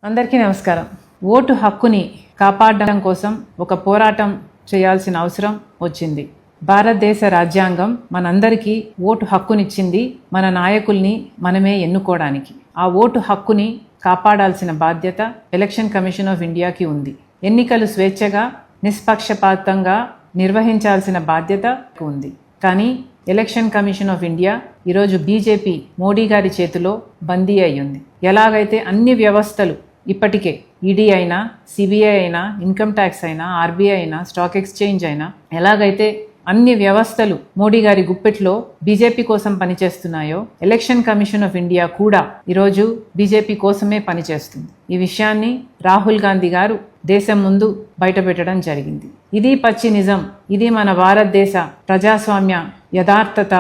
అందరికీ నమస్కారం. ఓటు హక్కుని కాపాడడం కోసం ఒక పోరాటం చేయాల్సిన అవసరం వచ్చింది. భారతదేశ రాజ్యాంగం మనందరికీ ఓటు హక్కునిచ్చింది, మన నాయకుల్ని మనమే ఎన్నుకోవడానికి. ఆ ఓటు హక్కుని కాపాడాల్సిన బాధ్యత ఎలక్షన్ కమిషన్ ఆఫ్ ఇండియాకి ఉంది. ఎన్నికలు స్వేచ్ఛగా నిష్పక్షపాతంగా నిర్వహించాల్సిన బాధ్యత ఉంది. కానీ ఎలక్షన్ కమిషన్ ఆఫ్ ఇండియా ఈరోజు బీజేపీ మోడీ గారి చేతిలో బందీ అయ్యింది. ఎలాగైతే అన్ని వ్యవస్థలు ఇప్పటికే ఈడీ అయినా, సిబిఐ అయినా, ఇన్కమ్ ట్యాక్స్ అయినా, ఆర్బీఐ అయినా, స్టాక్ ఎక్స్చేంజ్ అయినా, ఎలాగైతే అన్ని వ్యవస్థలు మోడీ గారి గుప్పెట్లో బీజేపీ కోసం పనిచేస్తున్నాయో, ఎలక్షన్ కమిషన్ ఆఫ్ ఇండియా కూడా ఈరోజు బీజేపీ కోసమే పనిచేస్తుంది. ఈ విషయాన్ని రాహుల్ గాంధీ గారు దేశం ముందు బయటపెట్టడం జరిగింది. ఇది పచ్చి నిజం, ఇది మన భారతదేశ ప్రజాస్వామ్య యథార్థత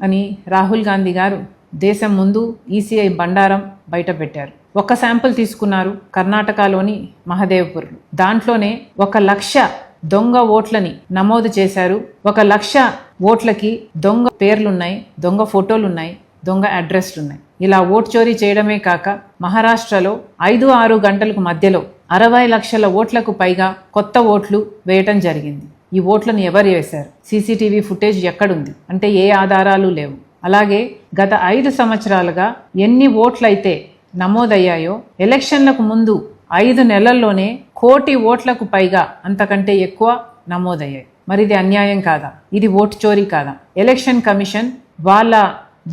అని రాహుల్ గాంధీ గారు దేశం ముందు ఈసీఐ బండారం బయటపెట్టారు. ఒక శాంపుల్ తీసుకున్నారు, కర్ణాటకలోని మహదేవ్పూర్. దాంట్లోనే 1,00,000 దొంగ ఓట్లని నమోదు చేశారు. 1,00,000 ఓట్లకి దొంగ పేర్లున్నాయి, దొంగ ఫోటోలున్నాయి, దొంగ అడ్రస్లున్నాయి. ఇలా ఓటు చోరీ చేయడమే కాక మహారాష్ట్రలో 5-6 గంటలకు మధ్యలో 60 లక్షల ఓట్లకు పైగా కొత్త ఓట్లు వేయటం జరిగింది. ఈ ఓట్లను ఎవరు వేశారు? సీసీటీవీ ఫుటేజ్ ఎక్కడుంది అంటే ఏ ఆధారాలు లేవు. అలాగే గత 5 సంవత్సరాలుగా ఎన్ని ఓట్లయితే నమోదయ్యాయో ఎలక్షన్లకు ముందు 5 నెలల్లోనే 1 కోటి ఓట్లకు పైగా అంతకంటే ఎక్కువ నమోదయ్యాయి. మరి ఇది అన్యాయం కాదా? ఇది ఓటు చోరీ కాదా? ఎలక్షన్ కమిషన్ వాళ్ళ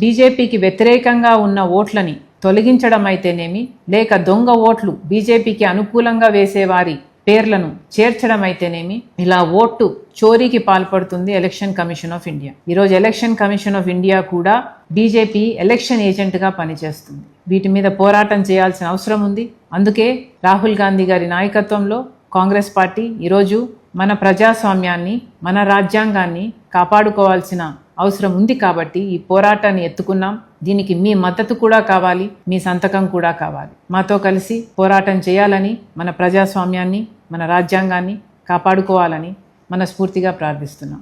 బీజేపీకి వ్యతిరేకంగా ఉన్న ఓట్లని తొలగించడం అయితేనేమి, లేక దొంగ ఓట్లు బీజేపీకి అనుకూలంగా వేసేవారి పేర్లను చేర్చడం అయితేనేమి, ఇలా ఓటు చోరీకి పాల్పడుతుంది ఎలక్షన్ కమిషన్ ఆఫ్ ఇండియా. ఈరోజు ఎలక్షన్ కమిషన్ ఆఫ్ ఇండియా కూడా బీజేపీ ఎలక్షన్ ఏజెంట్గా పనిచేస్తుంది. వీటి మీద పోరాటం చేయాల్సిన అవసరం ఉంది. అందుకే రాహుల్ గాంధీ గారి నాయకత్వంలో కాంగ్రెస్ పార్టీ ఈరోజు మన ప్రజాస్వామ్యాన్ని, మన రాజ్యాంగాన్ని కాపాడుకోవాల్సిన అవసరం ఉంది. కాబట్టి ఈ పోరాటాన్ని ఎత్తుకున్నాం. దీనికి మీ మద్దతు కూడా కావాలి, మీ సంతకం కూడా కావాలి. మాతో కలిసి పోరాటం చేయాలని, మన ప్రజాస్వామ్యాన్ని, మన రాజ్యాంగాన్ని కాపాడుకోవాలని మనస్ఫూర్తిగా ప్రార్థిస్తున్నాం.